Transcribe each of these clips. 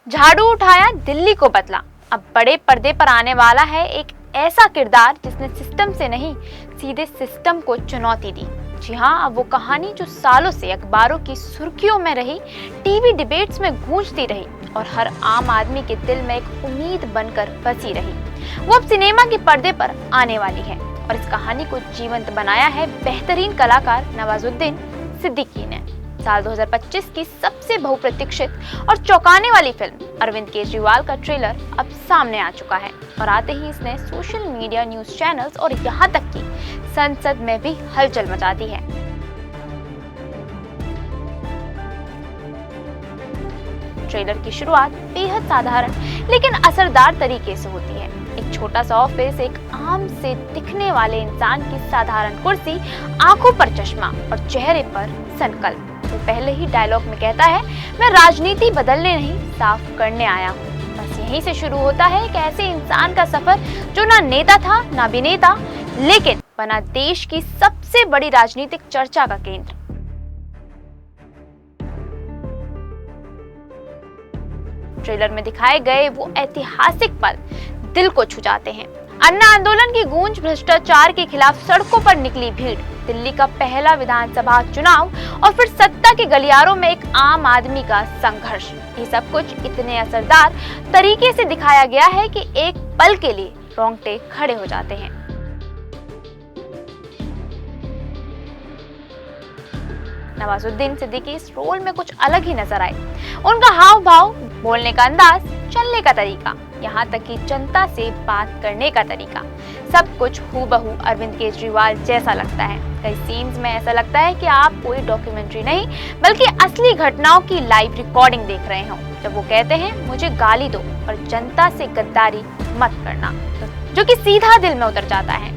झाड़ू उठाया, दिल्ली को बदला। अब बड़े पर्दे पर आने वाला है एक ऐसा किरदार जिसने सिस्टम से नहीं, सीधे सिस्टम को चुनौती दी। जी हाँ, अब वो कहानी जो सालों से अखबारों की सुर्खियों में रही, टीवी डिबेट्स में गूंजती रही और हर आम आदमी के दिल में एक उम्मीद बनकर बसी रही, वो अब सिनेमा के पर्दे पर आने वाली है। और इस कहानी को जीवंत बनाया है बेहतरीन कलाकार नवाजुद्दीन सिद्दीकी ने। साल 2025 की सबसे बहुप्रतीक्षित और चौंकाने वाली फिल्म अरविंद केजरीवाल का ट्रेलर अब सामने आ चुका है और आते ही इसने सोशल मीडिया, न्यूज चैनल्स और यहाँ तक कि संसद में भी हलचल मचा दी है। ट्रेलर की शुरुआत बेहद साधारण लेकिन असरदार तरीके से होती है। एक छोटा सा ऑफिस, एक आम से दिखने वाले इंसान की साधारण कुर्सी, आंखों पर चश्मा और चेहरे पर संकल्प। वो पहले ही डायलॉग में कहता है, मैं राजनीति बदलने नहीं, साफ करने आया हूँ। बस यहीं से शुरू होता है एक ऐसे इंसान का सफर जो ना नेता था ना अभिनेता, लेकिन बना देश की सबसे बड़ी राजनीतिक चर्चा का केंद्र। ट्रेलर में दिखाए गए वो ऐतिहासिक पल दिल को छू जाते हैं। अन्ना आंदोलन की गूंज, भ्रष्टाचार के खिलाफ सड़कों पर निकली भीड़, दिल्ली का पहला विधानसभा चुनाव और फिर सत्ता के गलियारों में एक आम आदमी का संघर्ष, ये सब कुछ इतने असरदार तरीके से दिखाया गया है कि एक पल के लिए रोंगटे खड़े हो जाते हैं। नवाजुद्दीन सिद्दीकी इस रोल में कुछ अलग ही नजर आए। उनका हाव भाव, बोलने का अंदाज, चलने का तरीका, यहाँ तक कि जनता से बात करने का तरीका, सब कुछ हूबहू अरविंद केजरीवाल जैसा लगता है। कई सीन्स में ऐसा लगता है कि आप कोई डॉक्यूमेंट्री नहीं बल्कि असली घटनाओं की लाइव रिकॉर्डिंग देख रहे हो। जब वो कहते हैं, मुझे गाली दो और जनता से गद्दारी मत करना, जो कि सीधा दिल में उतर जाता है।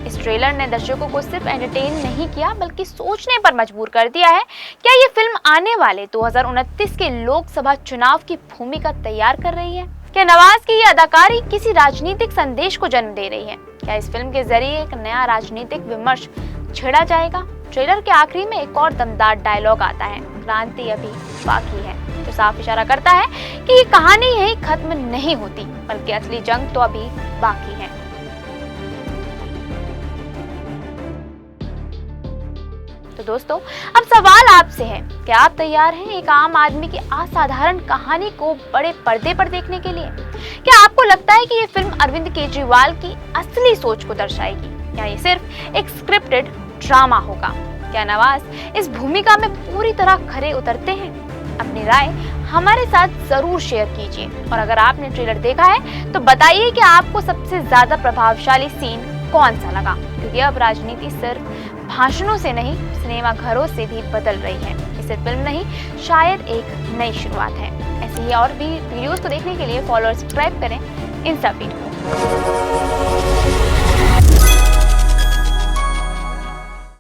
इस ट्रेलर ने दर्शकों को सिर्फ एंटरटेन नहीं किया बल्कि सोचने पर मजबूर कर दिया है। क्या ये फिल्म आने वाले 2029 के लोकसभा चुनाव की भूमिका तैयार कर रही है? क्या नवाज की ये अदाकारी किसी राजनीतिक संदेश को जन्म दे रही है? क्या इस फिल्म के जरिए एक नया राजनीतिक विमर्श छेड़ा जाएगा? ट्रेलर के आखिरी में एक और दमदार डायलॉग आता है, क्रांति अभी बाकी है, जो साफ इशारा करता है कि ये कहानी यहीं खत्म नहीं होती बल्कि असली जंग तो अभी बाकी है। तो दोस्तों, अब सवाल आपसे है, क्या आप तैयार हैं एक आम आदमी की असाधारण कहानी को बड़े पर्दे पर देखने के लिए? क्या आपको लगता है कि ये फिल्म अरविंद केजरीवाल की असली सोच को दर्शाएगी या ये सिर्फ एक स्क्रिप्टेड ड्रामा होगा? क्या नवाज इस भूमिका में पूरी तरह खरे उतरते हैं? अपनी राय हमारे साथ जरूर शेयर कीजिए और अगर आपने ट्रेलर देखा है तो बताइए कि आपको सबसे ज्यादा प्रभावशाली सीन कौन सा लगा, क्योंकि अब राजनीति सिर्फ भाषणों से नहीं, सिनेमा घरों से भी बदल रही है। ये सिर्फ फिल्म नहीं, शायद एक नई शुरुआत है। ऐसे ही और भी वीडियोस को देखने के लिए फॉलो और सब्सक्राइब करें इंस्टा फीड को।